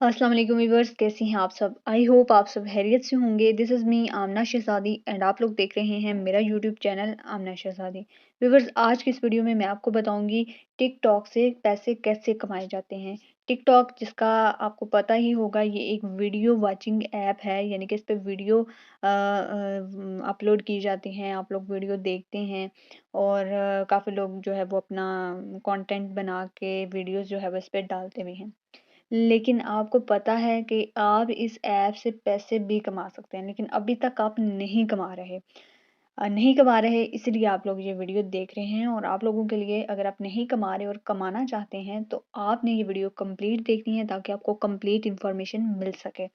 अस्सलाम वालेकुम व्यूअर्स, कैसी हैं आप सब। आई होप आप सब खैरियत से होंगे। This is me Amna Shahzadi and आप लोग देख रहे हैं मेरा YouTube channel Amna Shahzadi. Viewers, आज की इस वीडियो में मैं आपको बताऊंगी टिकटॉक से पैसे कैसे कमाए जाते हैं। टिकटॉक, जिसका आपको पता ही होगा, ये एक वीडियो वाचिंग ऐप है, यानी कि इस पर वीडियो अपलोड की जाती हैं, आप लोग वीडियो देखते हैं और काफ़ी लोग जो है वो अपना कंटेंट बना के वीडियोस जो है वो इस पर डालते भी हैं। लेकिन आपको पता है कि आप इस ऐप से पैसे भी कमा सकते हैं, लेकिन अभी तक आप नहीं कमा रहे। नहीं कमा रहे इसलिए आप लोग ये वीडियो देख रहे हैं, और आप लोगों के लिए, अगर आप नहीं कमा रहे और कमाना चाहते हैं तो आपने ये वीडियो कंप्लीट देखनी है ताकि आपको कंप्लीट इन्फॉर्मेशन मिल सके।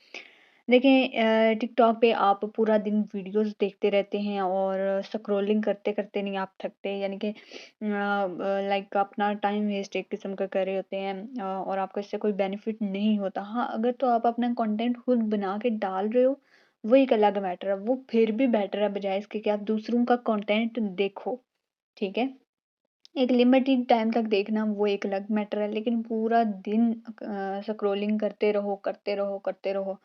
देखें, टिकटॉक पे आप पूरा दिन वीडियोस देखते रहते हैं और स्क्रॉलिंग करते करते नहीं आप थकते, यानी कि लाइक अपना टाइम वेस्ट एक किस्म का कर रहे होते हैं, और आपको इससे कोई बेनिफिट नहीं होता। हाँ, अगर तो आप अपना कंटेंट खुद बना के डाल रहे हो, वो एक अलग मैटर है, वो फिर भी बेटर है बजाय इसके कि आप दूसरों का कंटेंट देखो। ठीक है, एक लिमिटेड टाइम तक देखना वो एक अलग मैटर है, लेकिन पूरा दिन स्क्रॉलिंग करते रहो करते रहो करते रहो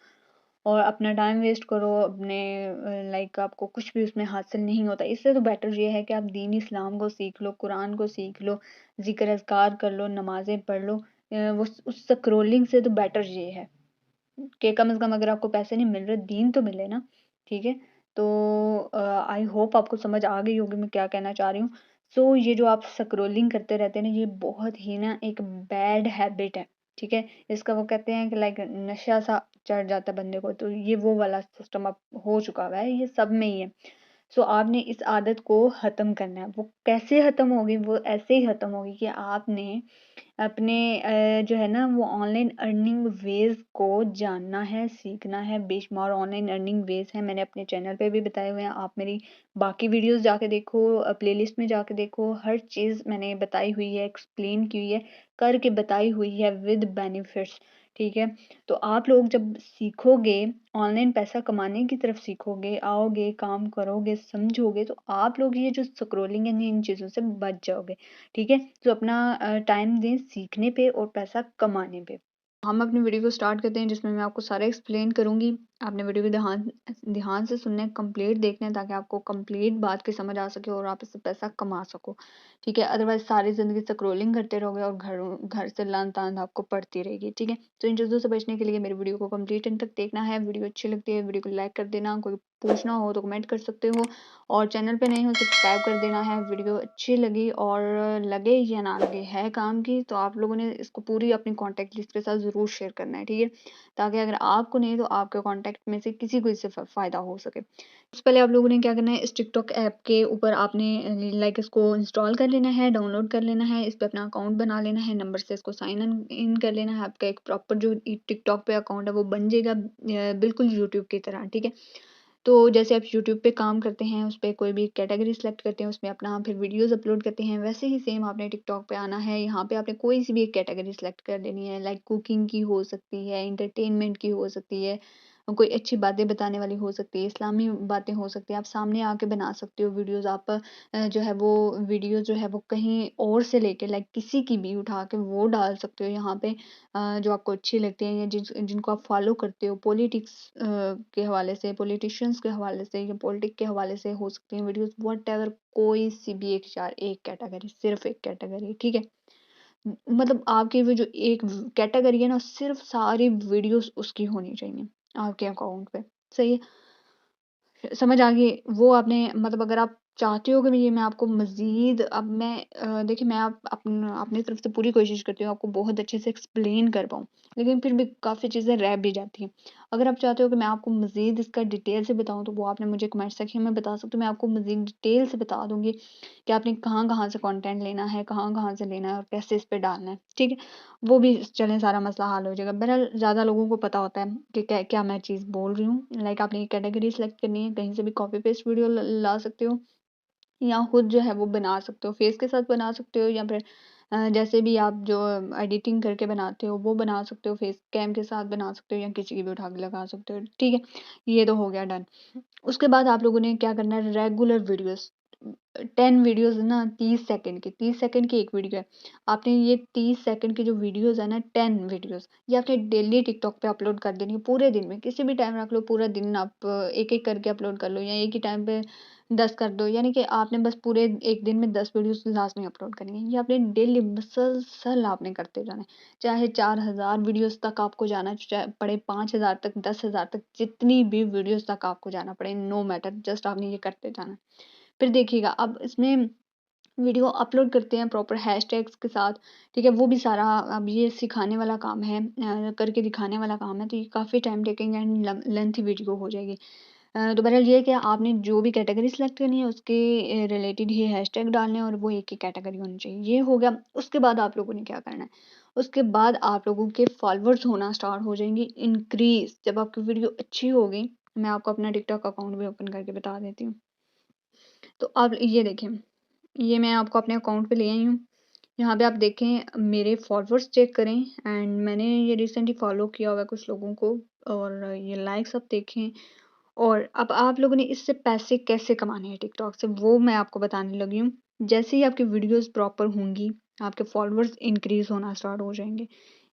और अपना टाइम वेस्ट करो, अपने लाइक आपको कुछ भी उसमें हासिल नहीं होता। इससे तो बेटर ये है कि आप दीन इस्लाम को सीख लो, कुरान को सीख लो, ज़िक्र अज़कार कर लो, नमाज़ें पढ़ लो। वो उस स्क्रॉलिंग से तो बेटर ये है कि कम से कम अगर आपको पैसे नहीं मिल रहे, दीन तो मिले ना। ठीक है? तो आई होप आपको समझ आ गई होगी मैं क्या कहना चाह रही हूँ। सो ये जो आप स्क्रॉलिंग करते रहते हैं ना, ये बहुत ही ना एक बैड हैबिट है। ठीक है? इसका वो कहते हैं कि लाइक नशा सा चढ़ जाता है बंदे को, तो ये वो वाला सिस्टम अब हो चुका हुआ है, ये सब में ही है। सो आपने इस आदत को ख़त्म करना है। वो कैसे ख़त्म होगी? वो ऐसे ही ख़त्म होगी कि आपने अपने जो है ना वो ऑनलाइन अर्निंग वेज़ को जानना है, सीखना है। बेशुमार ऑनलाइन अर्निंग वेज़ हैं, मैंने अपने चैनल पे भी बताए हुए हैं। आप मेरी बाकी वीडियोज़ जाके देखो, प्लेलिस्ट में जाके देखो, हर चीज़ मैंने बताई हुई है, एक्सप्लेन की हुई है, करके बताई हुई है विद बेनिफिट्स। ठीक है? तो आप लोग जब सीखोगे, ऑनलाइन पैसा कमाने की तरफ सीखोगे, आओगे, काम करोगे, समझोगे, तो आप लोग ये जो स्क्रॉलिंग है इन चीज़ों से बच जाओगे। ठीक है? तो अपना टाइम दें सीखने पे और पैसा कमाने पे। हम अपनी वीडियो को स्टार्ट करते हैं, जिसमें मैं आपको सारा एक्सप्लेन करूँगी। आपने वीडियो को ध्यान ध्यान से सुनना है, कंप्लीट देखना है ताकि आपको कंप्लीट बात की समझ आ सके और आप इससे पैसा कमा सको। ठीक है? अदरवाइज़ सारी ज़िंदगी स्क्रॉलिंग करते रहोगे और घर से लान-तान आपको पड़ती रहेगी। ठीक है? तो इन चीज़ों से बचने के लिए मेरी वीडियो को कंप्लीट एंड तक देखना है। वीडियो अच्छी लगती है, वीडियो को लाइक कर देना, कोई पूछना हो तो कमेंट कर सकते हो, और चैनल पे नए हो सब्सक्राइब कर देना है। वीडियो अच्छी लगी और लगे या ना लगे है काम की, तो आप लोगों ने इसको पूरी अपनी कॉन्टैक्ट लिस्ट के साथ ज़रूर शेयर करना है। ठीक है? ताकि अगर आपको नहीं तो आपके कॉन्टैक्ट में से किसी को इससे फ़ायदा हो सके। सबसे पहले आप लोगों ने क्या करना है, इस टिकटॉक ऐप के ऊपर आपने लाइक इसको इंस्टॉल कर लेना है, डाउनलोड कर लेना है, इस पे अपना अकाउंट बना लेना है, नंबर से इसको साइन इन कर लेना है। आपका एक प्रॉपर जो टिकटॉक पे अकाउंट है वो बन जाएगा, बिल्कुल यूट्यूब की तरह। ठीक है? तो जैसे आप यूट्यूब पे काम करते हैं, उस पे कोई भी कैटेगरी सेलेक्ट करते हैं, उसमें अपना फिर वीडियोज़ अपलोड करते हैं, वैसे ही सेम आपने टिकटॉक पे आना है। यहाँ पे आपने कोई सी भी एक कैटेगरी सेलेक्ट कर लेनी है, लाइक कुकिंग की हो सकती है, एंटरटेनमेंट की हो सकती है, कोई अच्छी बातें बताने वाली हो सकती है, इस्लामी बातें हो सकती हैं। आप सामने आके बना सकते हो वीडियोज़। आप जो है वो वीडियो जो है वो कहीं और से लेके लाइक किसी की भी उठा के वो डाल सकते हो यहाँ पे, जो आपको अच्छी लगती हैं या जिनको आप फॉलो करते हो। पॉलिटिक्स के हवाले से, पॉलिटिशियंस के हवाले से या पॉलिटिक के हवाले से हो सकती हैं वीडियोस, व्हाटएवर, कोई सी भी एक चार एक कैटेगरी, सिर्फ एक कैटेगरी। ठीक है? मतलब आपकी वो जो एक कैटेगरी है ना, सिर्फ सारी वीडियोस उसकी होनी चाहिए आपके अकाउंट पे। सही है? समझ आ गई। वो आपने मतलब अगर आप चाहते हो कि ये मैं आपको मज़ीद, अब मैं देखिए, मैं आप अपनी तरफ से पूरी कोशिश करती हूँ आपको बहुत अच्छे से एक्सप्लेन कर पाऊँ, लेकिन फिर भी काफ़ी चीज़ें रह भी जाती हैं। अगर आप चाहते हो कि मैं आपको मज़ीद इसका डिटेल से बताऊँ, तो वो आपने मुझे कमेंट सेक्शन में बता सकते हो। मैं आपको मज़ीद डिटेल से बता दूँगी कि आपने कहाँ-कहाँ से कंटेंट लेना है, कहाँ-कहाँ से लेना है और कैसे इस पे डालना है। ठीक है? वो भी चलें, सारा मसला हल हो जाएगा। बहरहाल ज़्यादा लोगों को पता होता है कि क्या क्या मैं चीज़ बोल रही हूँ। लाइक आपने ये कैटेगरी सेलेक्ट करनी है, कहीं से भी कॉपी पेस्ट वीडियो ला सकते हो, या खुद जो है वो बना सकते हो। फेस के साथ बना सकते हो, या फिर जैसे भी आप जो एडिटिंग करके बनाते हो वो बना सकते हो, फेस कैम के साथ बना सकते हो, या किसी की भी उठा के लगा सकते हो। ठीक है? ये तो हो गया डन। उसके बाद आप लोगों ने क्या करना है, रेगुलर वीडियोस 10 वीडियोज़ ना 30 सेकंड की एक वीडियो है। आपने ये 30 सेकंड की जो वीडियोज़ है ना 10 वीडियोज़ ये आपने डेली टिकटॉक पे अपलोड कर देनी है पूरे दिन में। किसी भी टाइम रख लो पूरा दिन आप एक-एक करके अपलोड कर लो या एक ही टाइम पे 10 कर दो। यानी कि आपने बस पूरे एक दिन में 10 वीडियोज़ लाज़मी अपलोड करनी है। ये आपने डेली मुसलसल आपने करते जाना है। चाहे 4000 वीडियोज़ तक आपको जाना चाहे पड़े 5000 तक, 10,000 तक, जितनी भी वीडियोज़ तक आपको जाना पड़े, नो मैटर, जस्ट आपने ये करते जाना है। फिर देखिएगा अब इसमें वीडियो अपलोड करते हैं प्रॉपर हैशटैग्स के साथ, ठीक है? वो भी सारा अब ये सिखाने वाला काम है, करके दिखाने वाला काम है, तो ये काफ़ी time taking and lengthy video हो जाएगी। तो बहरहाल ये है कि आपने जो भी कैटेगरी सेलेक्ट करनी है उसके रिलेटेड ही हैशटैग डालने हैं और वो एक ही कैटेगरी होनी चाहिए। ये हो गया। उसके बाद आप लोगों ने क्या करना है, उसके बाद आप लोगों के फॉलोअर्स होना स्टार्ट हो जाएंगे इंक्रीज। जब आपकी वीडियो अच्छी होगी, मैं आपको अपना टिकटॉक अकाउंट भी ओपन करके बता देती हूँ। तो अब ये देखें, ये मैं आपको अपने अकाउंट पे ले आई हूँ। यहाँ पे आप देखें मेरे फॉलोअर्स चेक करें एंड मैंने ये रिसेंटली फॉलो किया हुआ है कुछ लोगों को, और ये लाइक्स आप देखें। और अब आप लोगों ने इससे पैसे कैसे कमाने हैं टिकटॉक से, वो मैं आपको बताने लगी हूँ। जैसे ही आपकी वीडियोस प्रॉपर होंगी, आपके फॉलोअर्स इंक्रीज होना स्टार्ट हो जाएंगे।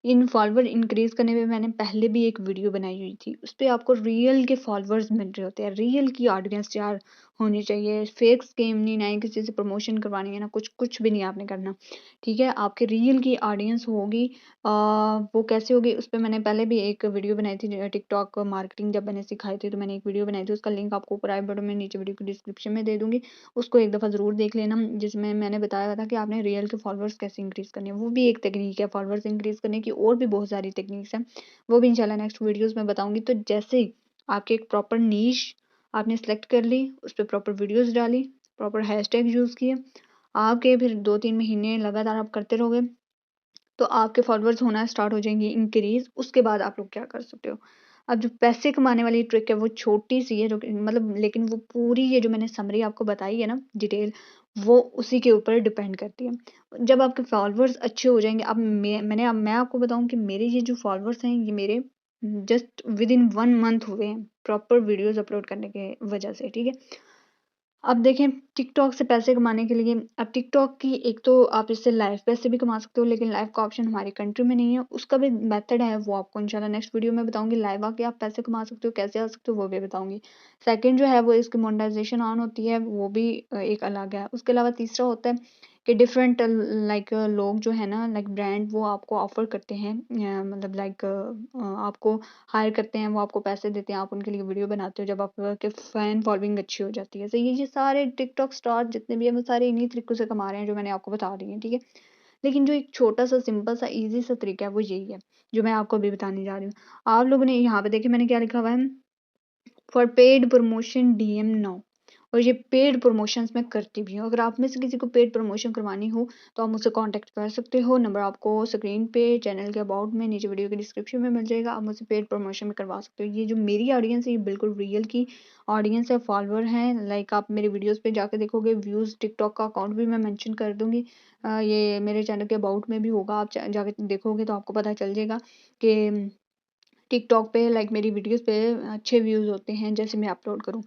इन फॉलोअर इंक्रीज करने में मैंने पहले भी एक वीडियो बनाई हुई थी, उस पे आपको रियल के फॉलोअर्स मिल रहे होते हैं, रियल की ऑडियंस यार होनी चाहिए। फेक स्कीम नहीं, ना ही किसी से प्रमोशन करवानी है, ना कुछ कुछ भी नहीं आपने करना, ठीक है? आपके रियल की ऑडियंस होगी। वो कैसे होगी, उस पे मैंने पहले भी एक वीडियो बनाई थी, टिकटॉक मार्केटिंग जब मैंने सिखाई थी तो मैंने एक वीडियो बनाई थी, उसका लिंक आपको ऊपर आई बटन में, नीचे वीडियो की डिस्क्रिप्शन में दे दूंगी। उसको एक दफ़ा ज़रूर देख लेना, जिसमें मैंने बताया हुआ था कि आपने रियल के फॉलोअर्स कैसे इंक्रीज करने हैं। वो भी एक तकनीक है फॉलोअर्स इंक्रीज करने की, और भी बहुत सारी टेक्निक्स हैं, वो भी इंशाल्लाह नेक्स्ट वीडियोस में बताऊंगी। तो जैसे ही आपके एक प्रॉपर नीश आपने सेलेक्ट कर ली, उस पर प्रॉपर वीडियोस डाली, प्रॉपर हैशटैग यूज़ किए, आपके फिर 2-3 महीने लगातार आप करते रहोगे, तो आपके फॉलोअर्स होना स्टार्ट हो जाएंगे इंक्रीज। उसके बाद आप लोग क्या कर सकते हो, अब जो पैसे कमाने वाली ट्रिक है वो छोटी सी है, जो मतलब लेकिन वो पूरी ये जो मैंने समरी आपको बताई है ना डिटेल, वो उसी के ऊपर डिपेंड करती है। जब आपके फॉलोअर्स अच्छे हो जाएंगे, अब मैं आपको बताऊं कि मेरे ये जो फॉलोअर्स हैं ये मेरे जस्ट विद इन 1 मंथ हुए हैं प्रॉपर वीडियोस अपलोड करने के वजह से, ठीक है? अब देखें टिकटॉक से पैसे कमाने के लिए, अब टिकटॉक की एक तो आप इससे लाइव पैसे भी कमा सकते हो, लेकिन लाइव का ऑप्शन हमारी कंट्री में नहीं है। उसका भी मेथड है, वो आपको इंशाल्लाह नेक्स्ट वीडियो में बताऊंगी। लाइव आके आप पैसे कमा सकते हो, कैसे आ सकते हो वो भी बताऊंगी। सेकंड जो है वो इसकी मोनेटाइजेशन ऑन होती है, वो भी एक अलग है। उसके अलावा तीसरा होता है कि डिफरेंट लाइक लोग जो है ना, लाइक ब्रांड, वो आपको ऑफर करते हैं, मतलब लाइक आपको हायर करते हैं, वो आपको पैसे देते हैं, आप उनके लिए वीडियो बनाते हो जब आपके फैन फॉलोइंग अच्छी हो जाती है। तो ये सारे टिकटॉक स्टार जितने भी हैं वो सारे इन्हीं तरीकों से कमा रहे हैं जो मैंने आपको बता दी है, ठीक है? लेकिन जो एक छोटा सा सिंपल सा इजी सा तरीका है वो यही है जो मैं आपको अभी बताने जा रही हूँ। आप लोगों ने यहाँ पे देखिए मैंने क्या लिखा हुआ है, for paid promotion DM now. और ये पेड प्रमोशंस मैं करती भी हूँ। अगर आप में से किसी को पेड प्रमोशन करवानी हो तो आप मुझसे कांटेक्ट कर सकते हो। नंबर आपको स्क्रीन पे, चैनल के अबाउट में, नीचे वीडियो के डिस्क्रिप्शन में मिल जाएगा। आप मुझसे पेड प्रमोशन में करवा सकते हो। ये जो मेरी ऑडियंस है ये बिल्कुल रियल की ऑडियंस है, फॉलोअर हैं। लाइक आप मेरे वीडियोस पे जाके देखोगे, व्यूज़, टिकटॉक का अकाउंट भी मैं मेंशन कर दूंगी। ये मेरे चैनल के अबाउट में भी होगा, आप जाके देखोगे तो आपको पता चल जाएगा कि टिकटॉक पे लाइक मेरी वीडियोस पे अच्छे व्यूज़ होते हैं जैसे मैं अपलोड करूँ।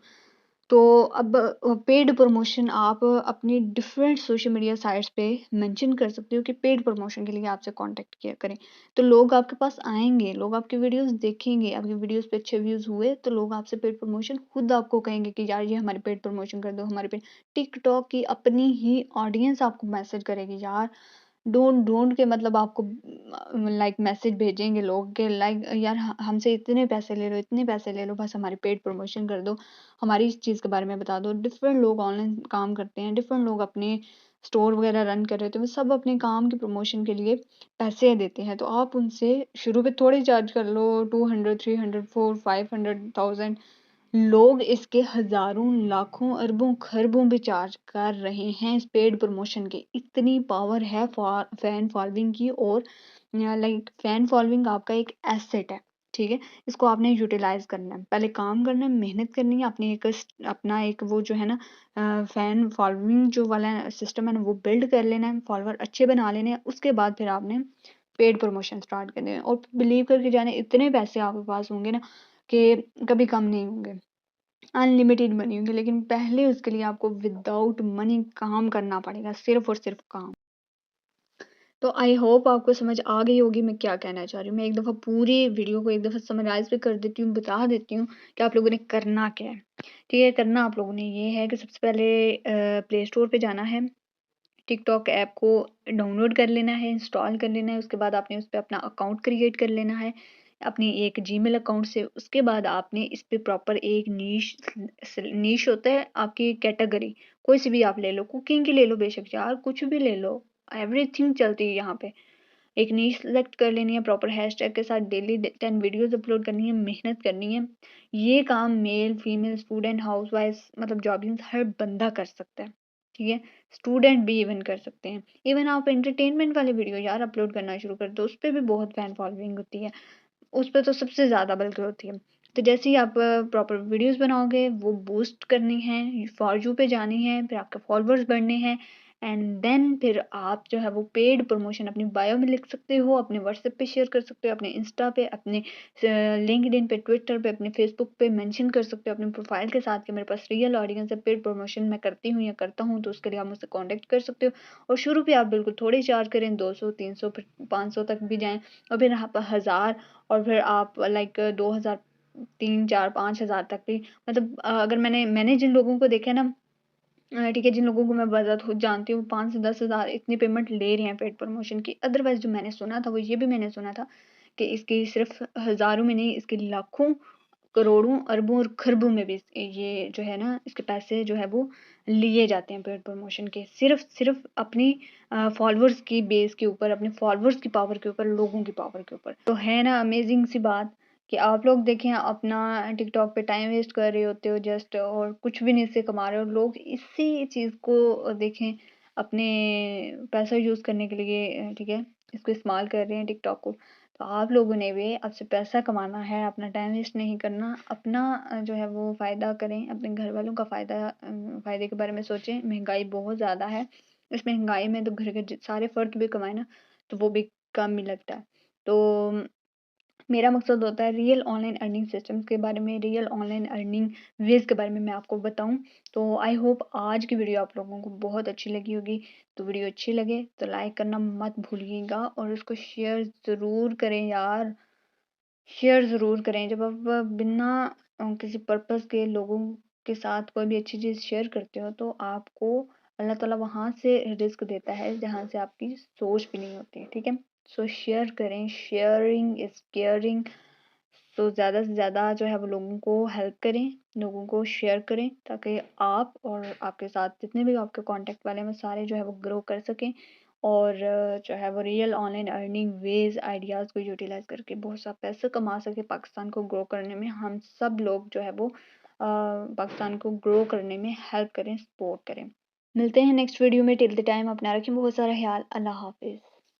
तो अब पेड प्रमोशन आप अपनी डिफरेंट सोशल मीडिया साइट्स पे मेंशन कर सकते हो कि पेड प्रमोशन के लिए आपसे कांटेक्ट किया करें। तो लोग आपके पास आएँगे, लोग आपकी वीडियोस देखेंगे, आपकी वीडियोस पे अच्छे व्यूज़ हुए तो लोग आपसे पेड प्रमोशन खुद आपको कहेंगे कि यार ये हमारी पेड प्रमोशन कर दो, हमारे पे टिकटॉक की अपनी ही ऑडियंस आपको मैसेज करेगी, यार ढूँढ ढूँढ के मतलब आपको लाइक मैसेज भेजेंगे लोग कि लाइक यार हमसे इतने पैसे ले लो, इतने पैसे ले लो, बस हमारी पेड प्रमोशन कर दो, हमारी इस चीज़ के बारे में बता दो। डिफरेंट लोग ऑनलाइन काम करते हैं, डिफरेंट लोग अपने स्टोर वगैरह रन कर रहे होते हैं, वो सब अपने काम की प्रमोशन के लिए पैसे देते हैं। तो आप उनसे शुरू में थोड़े चार्ज कर लो, 200, 300, 400, 500, 1000। लोग इसके हज़ारों, लाखों, अरबों, खरबों भी चार्ज कर रहे हैं इस पेड प्रमोशन के। इतनी पावर है फैन फॉलोइंग की। और लाइक फैन फॉलोइंग आपका एक एसेट है, ठीक है? इसको आपने यूटिलाइज करना है, पहले काम करना है, मेहनत करनी है, अपनी एक अपना एक वो जो है ना फैन फॉलोइंग जो वाला सिस्टम है ना वो बिल्ड कर लेना है, फॉलोअर अच्छे बना लेने हैं। उसके बाद फिर आपने पेड प्रमोशन स्टार्ट करने हैं, और बिलीव करके जाने इतने पैसे आपके पास होंगे ना कि कभी कम नहीं होंगे। अनलिमिटेड मनी होगी, लेकिन पहले उसके लिए आपको विदाउट मनी काम करना पड़ेगा, सिर्फ और सिर्फ काम। तो आई होप आपको समझ आ गई होगी मैं क्या कहना चाह रही हूँ। मैं एक दफ़ा पूरी वीडियो को एक दफ़ा समराइज़ भी कर देती हूँ, बता देती हूँ कि आप लोगों ने करना क्या है। ठीक है, करना आप लोगों ने ये है कि सबसे पहले प्ले स्टोर पे जाना है, टिकटॉक ऐप को डाउनलोड कर लेना है, इंस्टॉल कर लेना है, उसके बाद आपने उस पे अपना अकाउंट क्रिएट कर लेना है, अपनी एक जीमेल अकाउंट से। उसके बाद आपने इस पे प्रॉपर एक नीश होता है आपकी कैटेगरी, कोई सी भी आप ले लो, कुकिंग की ले लो बेशक यार, कुछ भी ले लो, एवरीथिंग चलती है यहाँ पे। एक नीश सेलेक्ट कर लेनी है, प्रॉपर हैशटैग के साथ डेली 10 वीडियोस अपलोड करनी है, मेहनत करनी है। ये काम मेल, फीमेल, स्टूडेंट, हाउसवाइफ मतलब जॉबिंग हर बंदा कर सकता है, ठीक है? स्टूडेंट भी इवन कर सकते हैं। इवन आप एंटरटेनमेंट वाले वीडियो यार अपलोड करना शुरू कर दो, उस पे भी बहुत फैन फॉलोइंग होती है। उस पे तो सबसे ज़्यादा बल्कि होती है। तो जैसे ही आप प्रॉपर वीडियोज़ बनाओगे, वो बूस्ट करनी है, फॉर यू पे जानी है, फिर आपके फॉलोअर्स बढ़ने हैं एंड देन फिर आप जो है वो पेड प्रमोशन अपनी बायो में लिख सकते हो, अपने व्हाट्सएप पे शेयर कर सकते हो, अपने इंस्टा पे, अपने लिंक्डइन पे, ट्विटर पे, अपने फेसबुक पे मेंशन कर सकते हो अपने प्रोफाइल के साथ कि मेरे पास रियल ऑडियंस है, पेड प्रमोशन मैं करती हूँ या करता हूँ, तो उसके लिए आप मुझसे कॉन्टैक्ट कर सकते हो। और शुरू पे आप बिल्कुल थोड़े चार्ज करें, 200, 300 फिर 500 तक भी जाएँ और फिर आप 1000 और फिर आप लाइक 2000, 3, 4, 5,000 तक भी मतलब अगर मैंने जिन लोगों को देखा है ना ठीक है, जिन लोगों को मैं बहुत खुद जानती हूँ 5 से 10,000 इतनी पेमेंट ले रहे हैं पेड प्रमोशन की। अदरवाइज़ जो मैंने सुना था वो ये भी मैंने सुना था कि इसकी सिर्फ़ हज़ारों में नहीं, इसके लाखों, करोड़ों, अरबों और खरबों में भी ये जो है ना इसके पैसे जो है वो लिए जाते हैं पेड प्रमोशन के। सिर्फ़ अपनी फॉलोअर्स की बेस के ऊपर, अपने फॉलोअर्स की पावर के ऊपर, लोगों की पावर के ऊपर। तो है ना अमेज़िंग सी बात कि आप लोग देखें अपना टिकटॉक पे टाइम वेस्ट कर रहे होते हो जस्ट और कुछ भी नहीं इससे कमा रहे हो। लोग इसी चीज़ को देखें अपने पैसा यूज़ करने के लिए ठीक है, इसको इस्तेमाल कर रहे हैं टिकटॉक को। तो आप लोगों ने भी अब से पैसा कमाना है, अपना टाइम वेस्ट नहीं करना, अपना जो है वो फ़ायदा करें, अपने घर वालों का फ़ायदे के बारे में सोचें। महँगाई बहुत ज़्यादा है, इस महँगाई में तो घर के सारे फ़र्द भी कमाएँ ना, तो वो भी कम ही लगता है। तो मेरा मकसद होता है रियल ऑनलाइन अर्निंग सिस्टम्स के बारे में, रियल ऑनलाइन अर्निंग वेज़ के बारे में मैं आपको बताऊँ। तो आई होप आज की वीडियो आप लोगों को बहुत अच्छी लगी होगी। तो वीडियो अच्छी लगे तो लाइक करना मत भूलिएगा और उसको शेयर ज़रूर करें यार, शेयर ज़रूर करें। जब आप बिना किसी पर्पज़ के लोगों के साथ कोई भी अच्छी चीज़ शेयर करते हो तो आपको अल्लाह ताला वहाँ से रिज़्क देता है जहाँ से आपकी सोच भी नहीं होती है, ठीक है? सो शेयर करें, शेयरिंग इज़ केयरिंग। तो ज़्यादा से ज़्यादा जो है वो लोगों को हेल्प करें, लोगों को शेयर करें ताकि आप और आपके साथ जितने भी आपके कॉन्टैक्ट वाले हैं वो सारे जो है वो ग्रो कर सकें और जो है वो real online earning ways ideas को यूटिलाइज़ करके बहुत सा पैसा कमा सके, पाकिस्तान को ग्रो करने में हम सब लोग जो है वो पाकिस्तान को ग्रो करने में हेल्प करें, सपोर्ट करें। मिलते हैं नेक्स्ट वीडियो में, टिल द टाइम अपना रखें बहुत सारा ख्याल। अल्लाह हाफ़िज़।